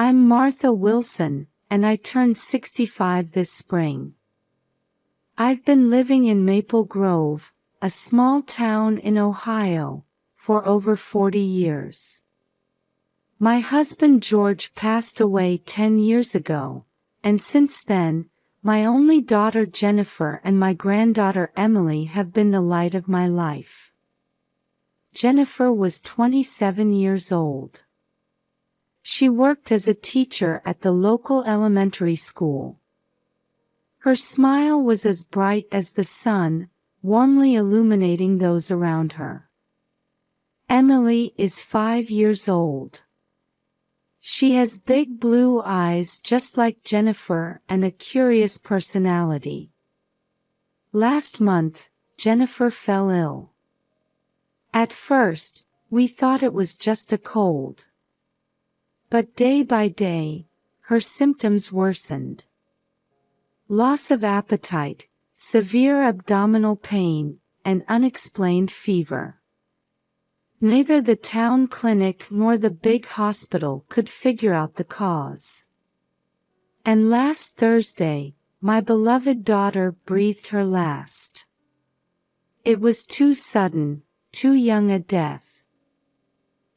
I'm Martha Wilson, and I turned 65 this spring. I've been living in Maple Grove, a small town in Ohio, for over 40 years. My husband George passed away 10 years ago, and since then, my only daughter Jennifer and my granddaughter Emily have been the light of my life. Jennifer was 27 years old. She worked as a teacher at the local elementary school. Her smile was as bright as the sun, warmly illuminating those around her. Emily is 5 years old. She has big blue eyes just like Jennifer and a curious personality. Last month, Jennifer fell ill. At first, we thought it was just a cold. But day by day, her symptoms worsened. Loss of appetite, severe abdominal pain, and unexplained fever. Neither the town clinic nor the big hospital could figure out the cause. And last Thursday, my beloved daughter breathed her last. It was too sudden, too young a death.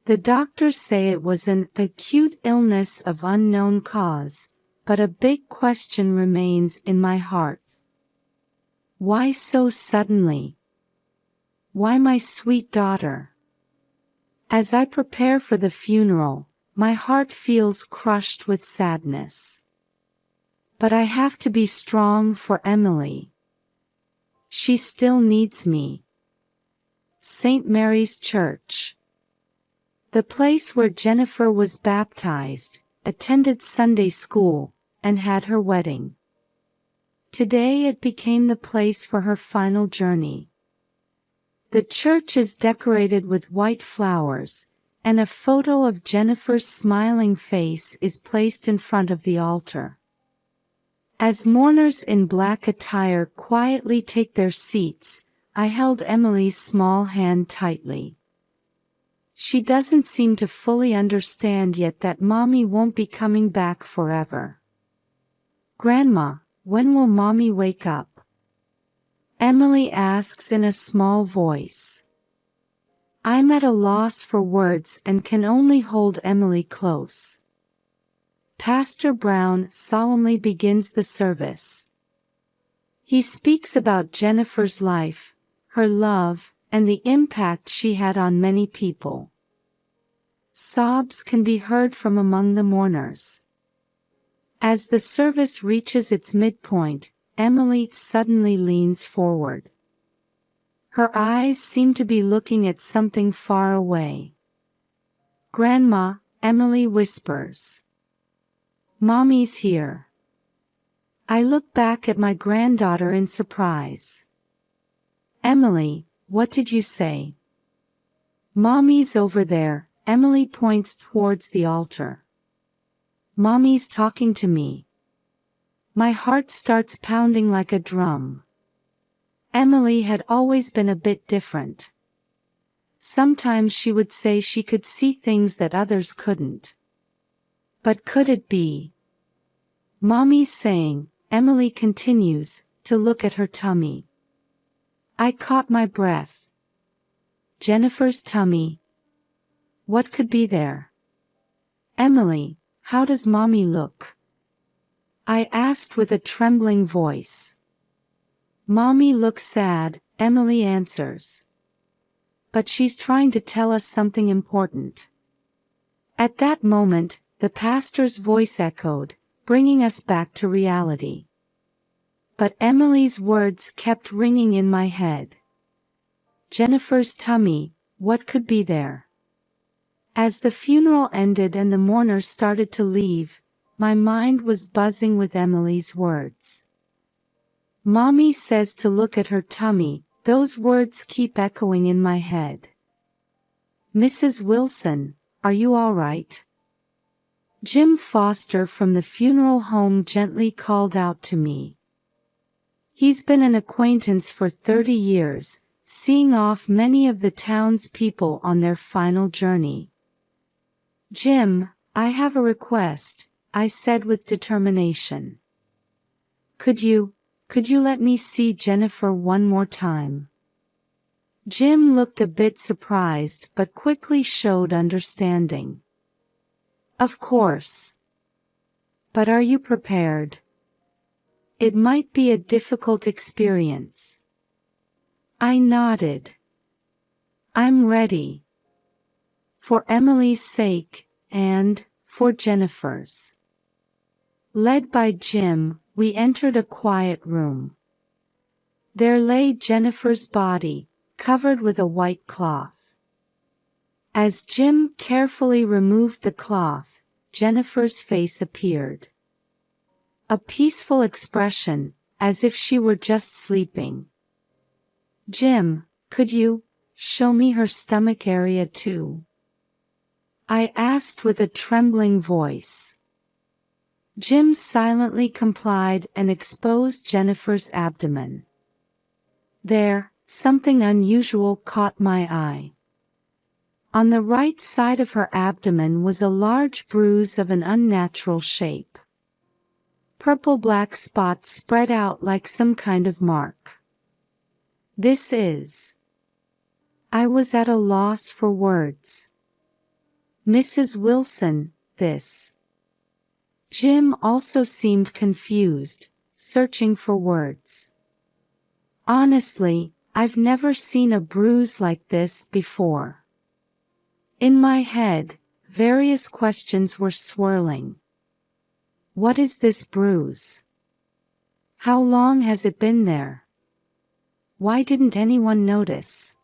The doctors say it was an acute illness of unknown cause, but a big question remains in my heart. Why so suddenly? Why my sweet daughter? As I prepare for the funeral, my heart feels crushed with sadness. But I have to be strong for Emily. She still needs me. St. Mary's Church. The place where Jennifer was baptized, attended Sunday school, and had her wedding. Today it became the place for her final journey. The church is decorated with white flowers, and a photo of Jennifer's smiling face is placed in front of the altar. As mourners in black attire quietly take their seats, I held Emily's small hand tightly. She doesn't seem to fully understand yet that Mommy won't be coming back forever. Grandma, when will Mommy wake up? Emily asks in a small voice. I'm at a loss for words and can only hold Emily close. Pastor Brown solemnly begins the service. He speaks about Jennifer's life, her love, and the impact she had on many people. Sobs can be heard from among the mourners. As the service reaches its midpoint, Emily suddenly leans forward. Her eyes seem to be looking at something far away. Grandma, Emily whispers. Mommy's here. I look back at my granddaughter in surprise. Emily, what did you say? Mommy's over there, Emily points towards the altar. Mommy's talking to me. My heart starts pounding like a drum. Emily had always been a bit different. Sometimes she would say she could see things that others couldn't. But could it be? Mommy's saying, Emily continues, to look at her tummy. I caught my breath. Jennifer's tummy. What could be there? Emily, how does Mommy look? I asked with a trembling voice. Mommy looks sad, Emily answers. But she's trying to tell us something important. At that moment, the pastor's voice echoed, bringing us back to reality. But Emily's words kept ringing in my head. Jennifer's tummy, what could be there? As the funeral ended and the mourners started to leave, my mind was buzzing with Emily's words. Mommy says to look at her tummy, those words keep echoing in my head. Mrs. Wilson, are you all right? Jim Foster from the funeral home gently called out to me. He's been an acquaintance for 30 years, seeing off many of the town's people on their final journey. Jim, I have a request, I said with determination. Could you let me see Jennifer one more time? Jim looked a bit surprised but quickly showed understanding. Of course. But are you prepared? It might be a difficult experience. I nodded. I'm ready. For Emily's sake, and for Jennifer's. Led by Jim, we entered a quiet room. There lay Jennifer's body, covered with a white cloth. As Jim carefully removed the cloth, Jennifer's face appeared. A peaceful expression, as if she were just sleeping. Jim, could you show me her stomach area too? I asked with a trembling voice. Jim silently complied and exposed Jennifer's abdomen. There, something unusual caught my eye. On the right side of her abdomen was a large bruise of an unnatural shape. Purple-black spots spread out like some kind of mark. This is... I was at a loss for words. Mrs. Wilson, this... Jim also seemed confused, searching for words. Honestly, I've never seen a bruise like this before. In my head, various questions were swirling. What is this bruise? How long has it been there? Why didn't anyone notice?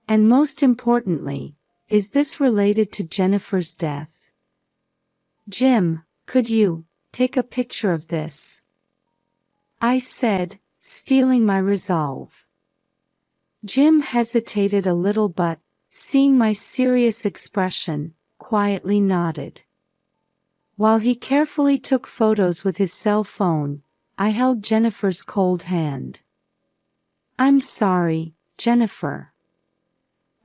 And most importantly, is this related to Jennifer's death? Jim, could you take a picture of this? I said, steeling my resolve. Jim hesitated a little but, seeing my serious expression, quietly nodded. While he carefully took photos with his cell phone, I held Jennifer's cold hand. I'm sorry, Jennifer.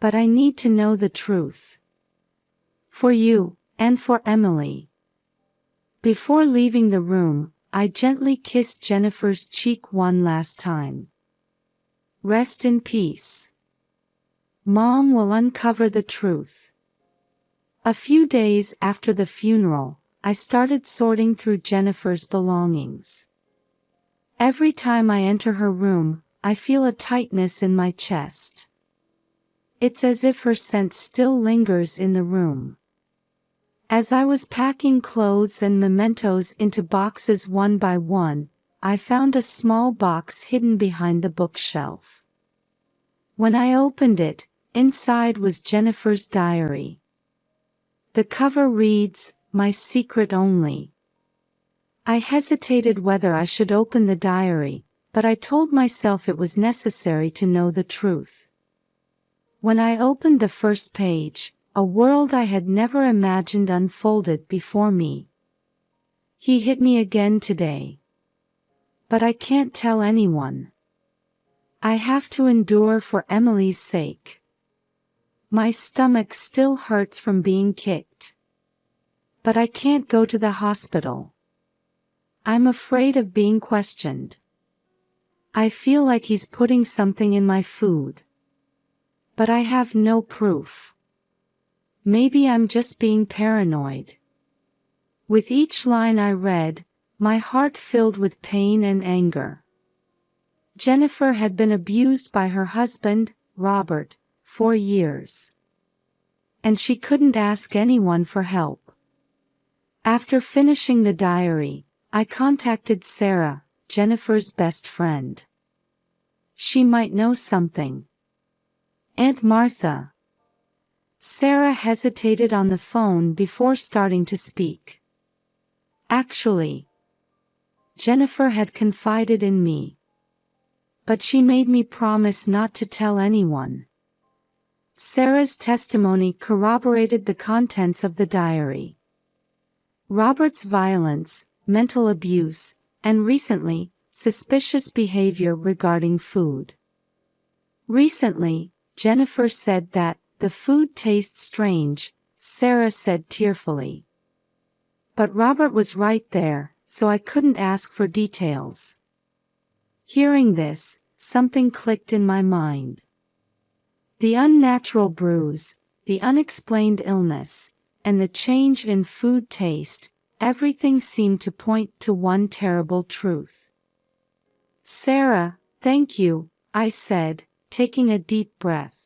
But I need to know the truth. For you, and for Emily. Before leaving the room, I gently kissed Jennifer's cheek one last time. Rest in peace. Mom will uncover the truth. A few days after the funeral, I started sorting through Jennifer's belongings. Every time I enter her room, I feel a tightness in my chest. It's as if her scent still lingers in the room. As I was packing clothes and mementos into boxes one by one, I found a small box hidden behind the bookshelf. When I opened it, inside was Jennifer's diary. The cover reads, "My secret only." I hesitated whether I should open the diary, but I told myself it was necessary to know the truth. When I opened the first page, a world I had never imagined unfolded before me. He hit me again today. But I can't tell anyone. I have to endure for Emily's sake. My stomach still hurts from being kicked. But I can't go to the hospital. I'm afraid of being questioned. I feel like he's putting something in my food. But I have no proof. Maybe I'm just being paranoid. With each line I read, my heart filled with pain and anger. Jennifer had been abused by her husband, Robert, for years. And she couldn't ask anyone for help. After finishing the diary, I contacted Sarah, Jennifer's best friend. She might know something. Aunt Martha. Sarah hesitated on the phone before starting to speak. Actually, Jennifer had confided in me. But she made me promise not to tell anyone. Sarah's testimony corroborated the contents of the diary. Robert's violence, mental abuse, and recently, suspicious behavior regarding food. Recently, Jennifer said that the food tastes strange, Sarah said tearfully. But Robert was right there, so I couldn't ask for details. Hearing this, something clicked in my mind. The unnatural bruise, the unexplained illness, and the change in food taste, everything seemed to point to one terrible truth. Sarah, thank you, I said, taking a deep breath.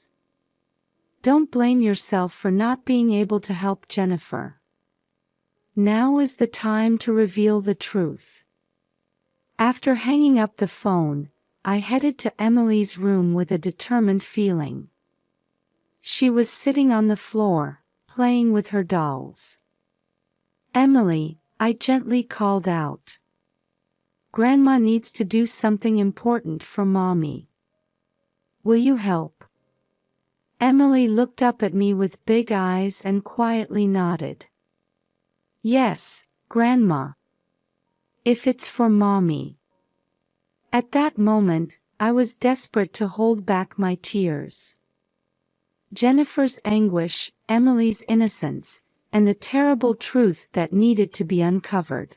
Don't blame yourself for not being able to help Jennifer. Now is the time to reveal the truth. After hanging up the phone, I headed to Emily's room with a determined feeling. She was sitting on the floor, playing with her dolls. Emily, I gently called out. Grandma needs to do something important for Mommy. Will you help? Emily looked up at me with big eyes and quietly nodded. Yes, Grandma. If it's for Mommy. At that moment, I was desperate to hold back my tears. Jennifer's anguish, Emily's innocence, and the terrible truth that needed to be uncovered.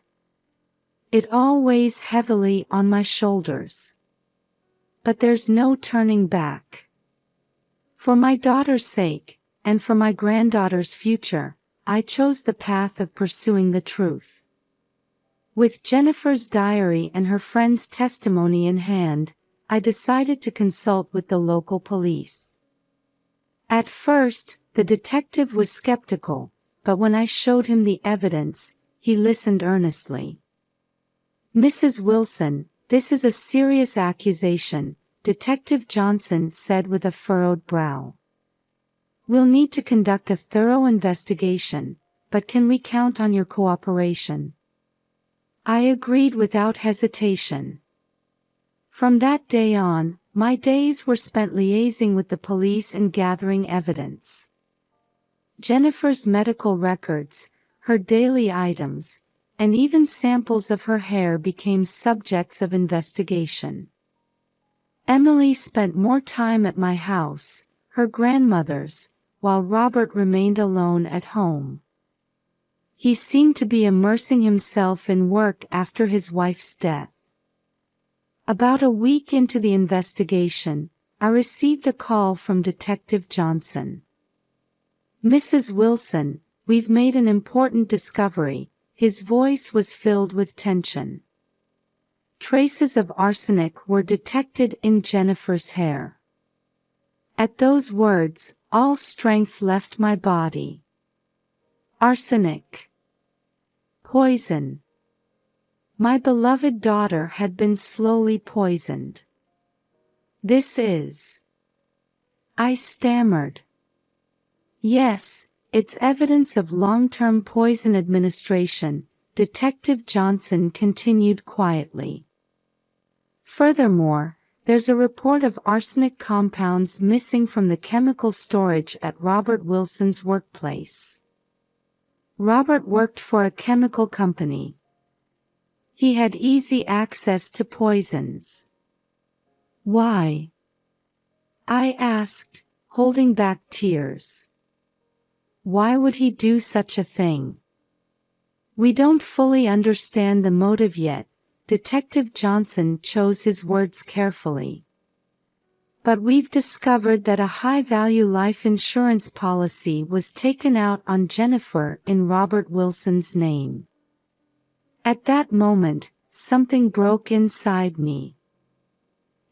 It all weighs heavily on my shoulders. But there's no turning back. For my daughter's sake, and for my granddaughter's future, I chose the path of pursuing the truth. With Jennifer's diary and her friend's testimony in hand, I decided to consult with the local police. At first, the detective was skeptical, but when I showed him the evidence, he listened earnestly. Mrs. Wilson, this is a serious accusation, Detective Johnson said with a furrowed brow. We'll need to conduct a thorough investigation, but can we count on your cooperation? I agreed without hesitation. From that day on, my days were spent liaising with the police and gathering evidence. Jennifer's medical records, her daily items, and even samples of her hair became subjects of investigation. Emily spent more time at my house, her grandmother's, while Robert remained alone at home. He seemed to be immersing himself in work after his wife's death. About a week into the investigation, I received a call from Detective Johnson. Mrs. Wilson, we've made an important discovery. His voice was filled with tension. Traces of arsenic were detected in Jennifer's hair. At those words, all strength left my body. Arsenic. Poison. My beloved daughter had been slowly poisoned. This is... I stammered. Yes, it's evidence of long-term poison administration, Detective Johnson continued quietly. Furthermore, there's a report of arsenic compounds missing from the chemical storage at Robert Wilson's workplace. Robert worked for a chemical company. He had easy access to poisons. Why? I asked, holding back tears. Why would he do such a thing? We don't fully understand the motive yet, Detective Johnson chose his words carefully. But we've discovered that a high-value life insurance policy was taken out on Jennifer in Robert Wilson's name. At that moment, something broke inside me.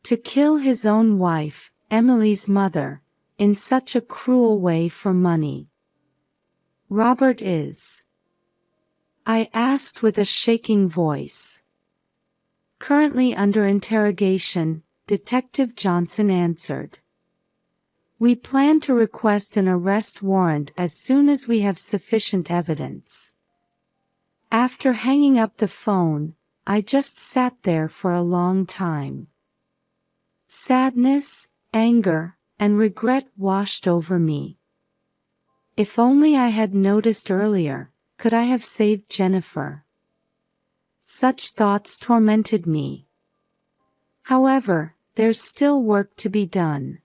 To kill his own wife, Emily's mother, in such a cruel way for money. Robert is... I asked with a shaking voice. Currently under interrogation, Detective Johnson answered. We plan to request an arrest warrant as soon as we have sufficient evidence. After hanging up the phone, I just sat there for a long time. Sadness, anger, and regret washed over me. If only I had noticed earlier, could I have saved Jennifer? Such thoughts tormented me. However, there's still work to be done.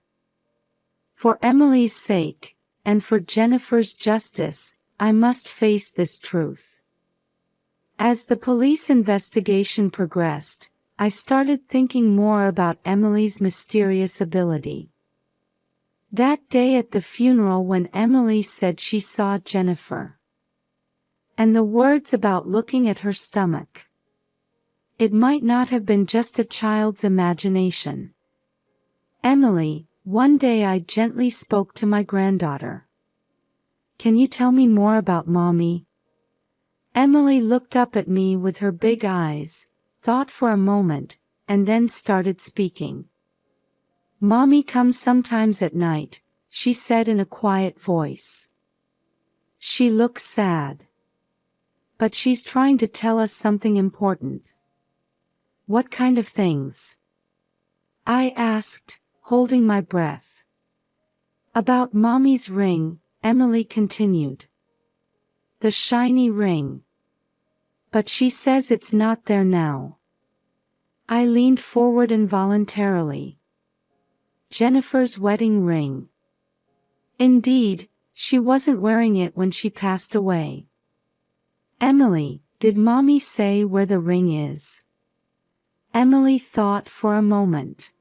For Emily's sake, and for Jennifer's justice, I must face this truth. As the police investigation progressed, I started thinking more about Emily's mysterious ability. That day at the funeral when Emily said she saw Jennifer. And the words about looking at her stomach. It might not have been just a child's imagination. Emily, one day I gently spoke to my granddaughter. Can you tell me more about Mommy? Emily looked up at me with her big eyes, thought for a moment, and then started speaking. Mommy comes sometimes at night, she said in a quiet voice. She looks sad. But she's trying to tell us something important. What kind of things? I asked, holding my breath. About Mommy's ring, Emily continued. The shiny ring. But she says it's not there now. I leaned forward involuntarily. Jennifer's wedding ring. Indeed, she wasn't wearing it when she passed away. Emily, did Mommy say where the ring is? Emily thought for a moment.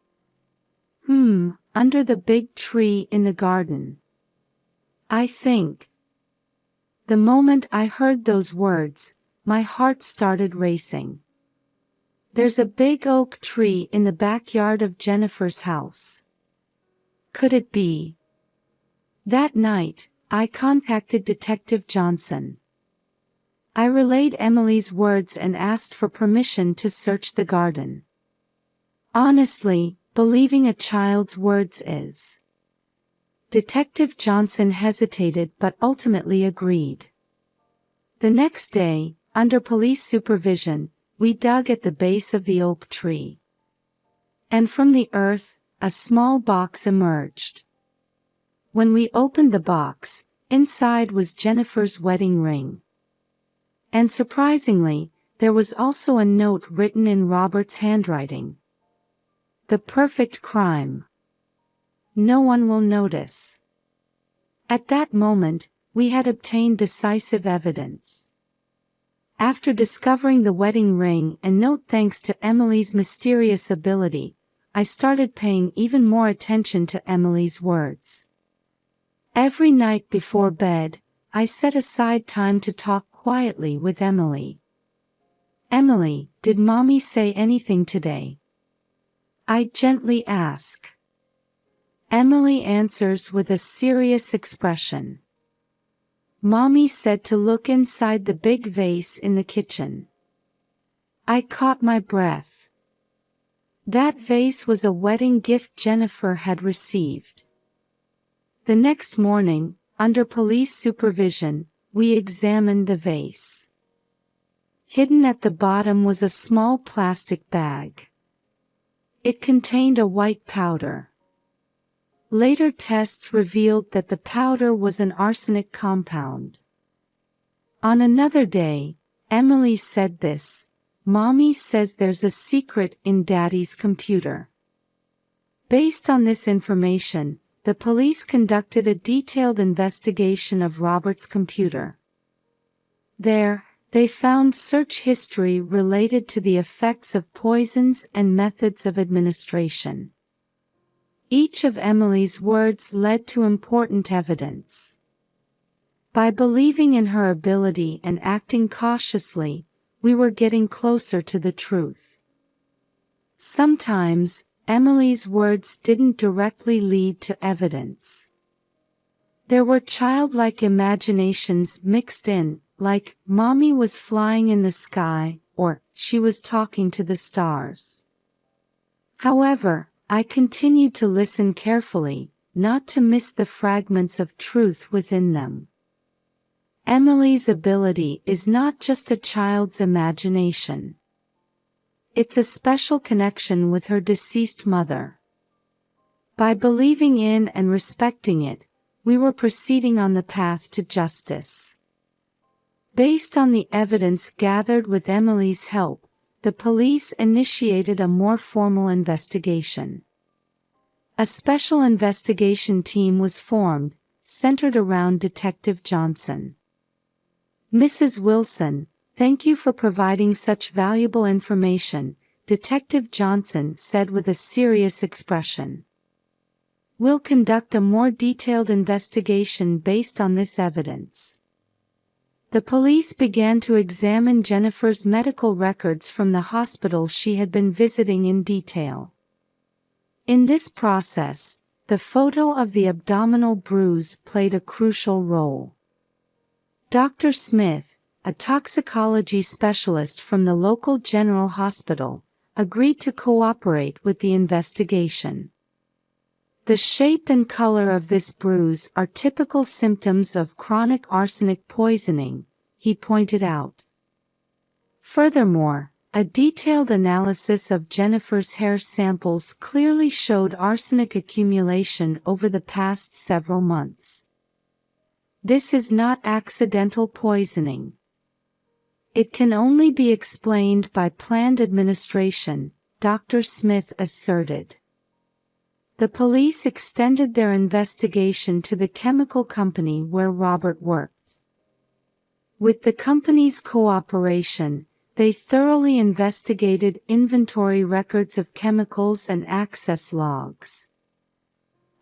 Under the big tree in the garden. I think. The moment I heard those words, my heart started racing. There's a big oak tree in the backyard of Jennifer's house. Could it be? That night, I contacted Detective Johnson. I relayed Emily's words and asked for permission to search the garden. Honestly, believing a child's words is. Detective Johnson hesitated but ultimately agreed. The next day, under police supervision, we dug at the base of the oak tree. And from the earth, a small box emerged. When we opened the box, inside was Jennifer's wedding ring. And surprisingly, there was also a note written in Robert's handwriting. The perfect crime. No one will notice. At that moment, we had obtained decisive evidence. After discovering the wedding ring and note thanks to Emily's mysterious ability, I started paying even more attention to Emily's words. Every night before bed, I set aside time to talk quietly with Emily. Emily, did Mommy say anything today? I gently ask. Emily answers with a serious expression. Mommy said to look inside the big vase in the kitchen. I caught my breath. That vase was a wedding gift Jennifer had received. The next morning, under police supervision, we examined the vase. Hidden at the bottom was a small plastic bag. It contained a white powder. Later tests revealed that the powder was an arsenic compound. On another day, Emily said this, Mommy says there's a secret in Daddy's computer. Based on this information, the police conducted a detailed investigation of Robert's computer. There, they found search history related to the effects of poisons and methods of administration. Each of Emily's words led to important evidence. By believing in her ability and acting cautiously, we were getting closer to the truth. Sometimes, Emily's words didn't directly lead to evidence. There were childlike imaginations mixed in, like, Mommy was flying in the sky, or, she was talking to the stars. However, I continued to listen carefully, not to miss the fragments of truth within them. Emily's ability is not just a child's imagination. It's a special connection with her deceased mother. By believing in and respecting it, we were proceeding on the path to justice. Based on the evidence gathered with Emily's help, the police initiated a more formal investigation. A special investigation team was formed, centered around Detective Johnson. "Mrs. Wilson, thank you for providing such valuable information," Detective Johnson said with a serious expression. "We'll conduct a more detailed investigation based on this evidence." The police began to examine Jennifer's medical records from the hospital she had been visiting in detail. In this process, the photo of the abdominal bruise played a crucial role. Dr. Smith, a toxicology specialist from the local general hospital, agreed to cooperate with the investigation. "The shape and color of this bruise are typical symptoms of chronic arsenic poisoning," he pointed out. Furthermore, a detailed analysis of Jennifer's hair samples clearly showed arsenic accumulation over the past several months. "This is not accidental poisoning. It can only be explained by planned administration," Dr. Smith asserted. The police extended their investigation to the chemical company where Robert worked. With the company's cooperation, they thoroughly investigated inventory records of chemicals and access logs.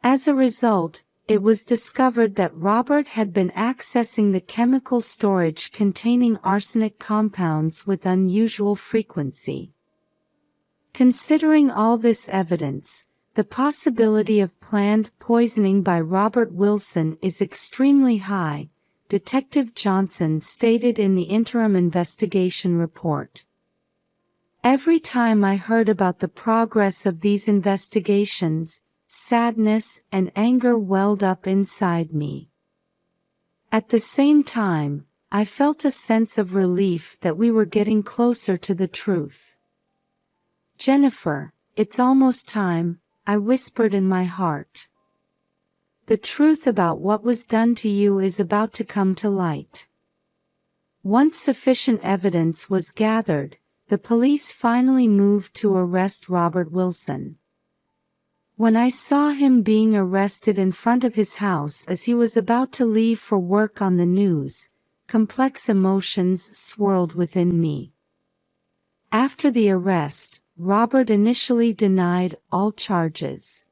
As a result, it was discovered that Robert had been accessing the chemical storage containing arsenic compounds with unusual frequency. Considering all this evidence, the possibility of planned poisoning by Robert Wilson is extremely high, Detective Johnson stated in the interim investigation report. "Every time I heard about the progress of these investigations, sadness and anger welled up inside me. At the same time, I felt a sense of relief that we were getting closer to the truth. Jennifer, it's almost time," I whispered in my heart. "The truth about what was done to you is about to come to light." Once sufficient evidence was gathered, the police finally moved to arrest Robert Wilson. When I saw him being arrested in front of his house as he was about to leave for work on the news, complex emotions swirled within me. After the arrest, Robert initially denied all charges.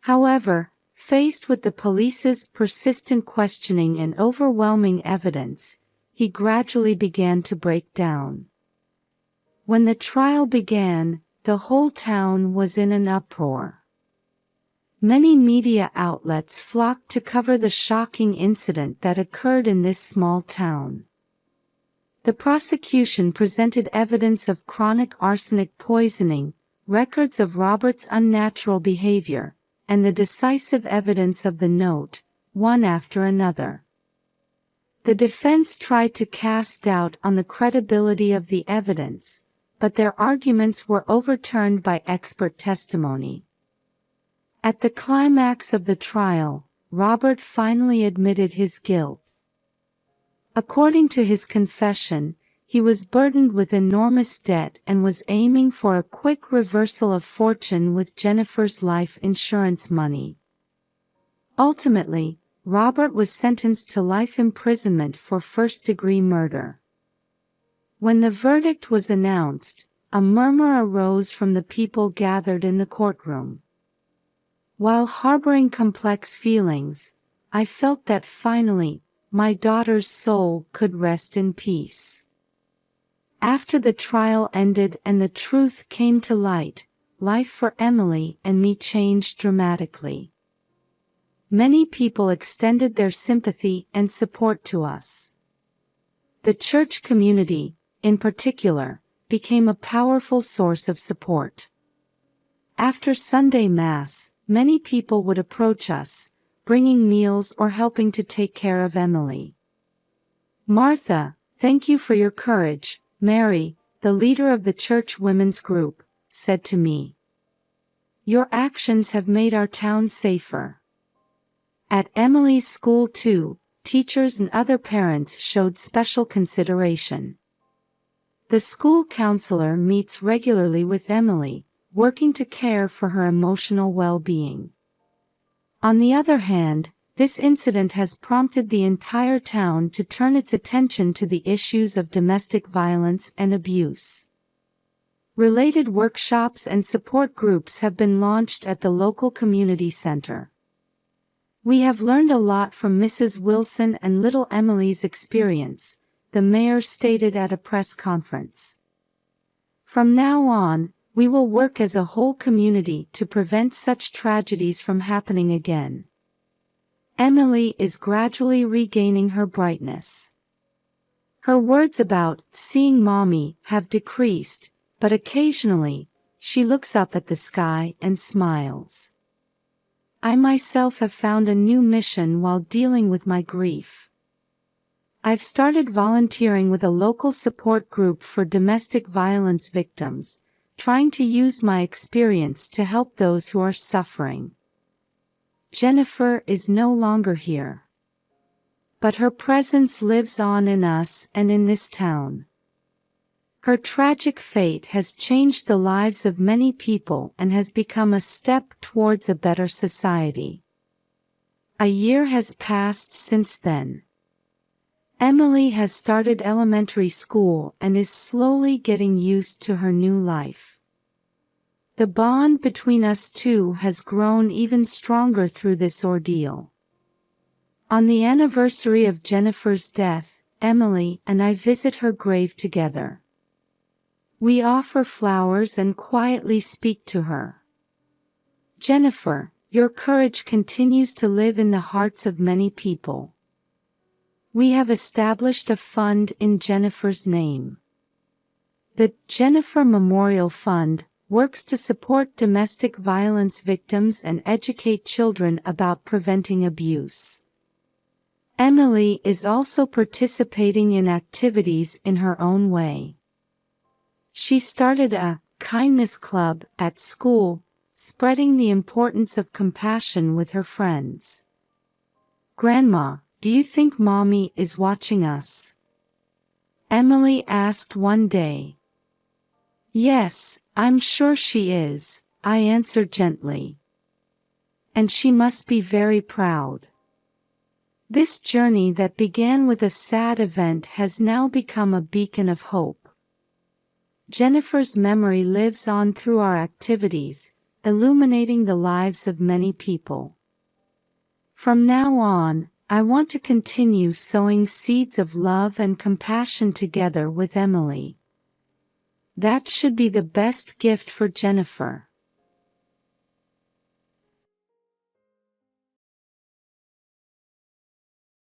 However, faced with the police's persistent questioning and overwhelming evidence, he gradually began to break down. When the trial began, the whole town was in an uproar. Many media outlets flocked to cover the shocking incident that occurred in this small town. The prosecution presented evidence of chronic arsenic poisoning, records of Robert's unnatural behavior, and the decisive evidence of the note, one after another. The defense tried to cast doubt on the credibility of the evidence, but their arguments were overturned by expert testimony. At the climax of the trial, Robert finally admitted his guilt. According to his confession, he was burdened with enormous debt and was aiming for a quick reversal of fortune with Jennifer's life insurance money. Ultimately, Robert was sentenced to life imprisonment for first-degree murder. When the verdict was announced, a murmur arose from the people gathered in the courtroom. While harboring complex feelings, I felt that finally, my daughter's soul could rest in peace. After the trial ended and the truth came to light, life for Emily and me changed dramatically. Many people extended their sympathy and support to us. The church community, in particular, became a powerful source of support. After Sunday Mass, many people would approach us, bringing meals or helping to take care of Emily. "Martha, thank you for your courage," Mary, the leader of the church women's group, said to me. "Your actions have made our town safer." At Emily's school too, teachers and other parents showed special consideration. The school counselor meets regularly with Emily, working to care for her emotional well-being. On the other hand, This incident has prompted the entire town to turn its attention to the issues of domestic violence and abuse. Related workshops and support groups have been launched at the local community center. We have learned a lot from Mrs. Wilson and little Emily's experience, the mayor stated at a press conference. From now on, we will work as a whole community to prevent such tragedies from happening again. Emily is gradually regaining her brightness. Her words about seeing mommy have decreased, but occasionally, she looks up at the sky and smiles. I myself have found a new mission while dealing with my grief. I've started volunteering with a local support group for domestic violence victims, trying to use my experience to help those who are suffering. Jennifer is no longer here. But her presence lives on in us and in this town. Her tragic fate has changed the lives of many people and has become a step towards a better society. A year has passed since then. Emily has started elementary school and is slowly getting used to her new life. The bond between us two has grown even stronger through this ordeal. On the anniversary of Jennifer's death, Emily and I visit her grave together. We offer flowers and quietly speak to her. Jennifer, your courage continues to live in the hearts of many people. We have established a fund in Jennifer's name. The Jennifer Memorial Fund works to support domestic violence victims and educate children about preventing abuse. Emily is also participating in activities in her own way. She started a kindness club at school, spreading the importance of compassion with her friends. Grandma, do you think mommy is watching us? Emily asked one day. Yes, I'm sure she is, I answered gently. And she must be very proud. This journey that began with a sad event has now become a beacon of hope. Jennifer's memory lives on through our activities, illuminating the lives of many people. From now on, I want to continue sowing seeds of love and compassion together with Emily. That should be the best gift for Jennifer.